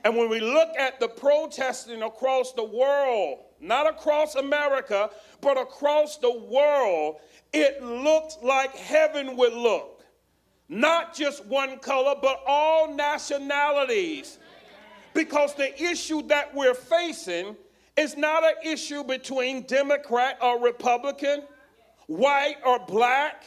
And when we look at the protesting across the world, not across America, but across the world, it looks like heaven would look. Not just one color, but all nationalities. Because the issue that we're facing is not an issue between Democrat or Republican, white or black,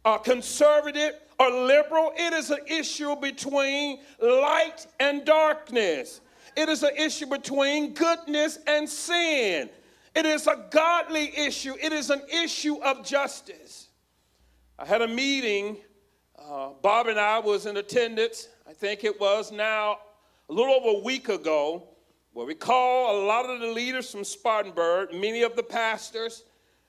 or conservative or liberal. It is an issue between light and darkness. It is an issue between goodness and sin. It is a godly issue. It is an issue of justice. I had a meeting. Bob and I was in attendance. I think it was now a little over a week ago, where we called a lot of the leaders from Spartanburg, many of the pastors,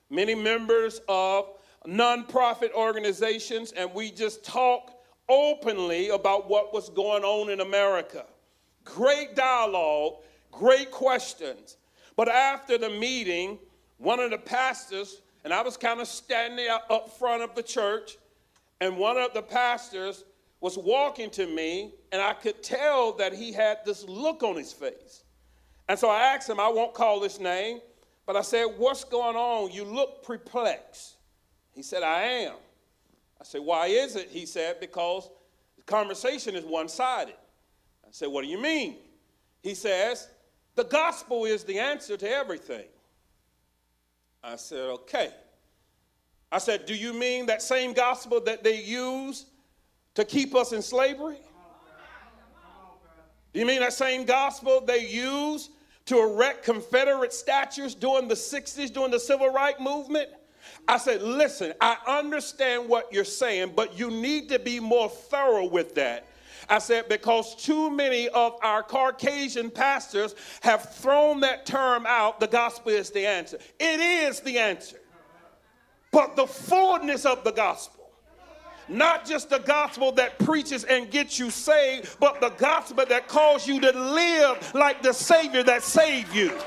many members of nonprofit organizations, and we just talked openly about what was going on in America. Great dialogue, great questions. But after the meeting, one of the pastors, and I was kind of standing up front of the church, and one of the pastors was walking to me, and I could tell that he had this look on his face. And so I asked him, I won't call his name, but I said, "What's going on? You look perplexed." He said, "I am." I said, "Why is it?" He said, "Because the conversation is one-sided." I said, "What do you mean?" He says, "The gospel is the answer to everything." I said, "Okay." I said, "Do you mean that same gospel that they use to keep us in slavery? Do you mean that same gospel they use to erect Confederate statues during the 60s, during the Civil Rights Movement?" I said, "Listen, I understand what you're saying, but you need to be more thorough with that." I said, because too many of our Caucasian pastors have thrown that term out, the gospel is the answer. It is the answer. But the fullness of the gospel, not just the gospel that preaches and gets you saved, but the gospel that calls you to live like the Savior that saved you.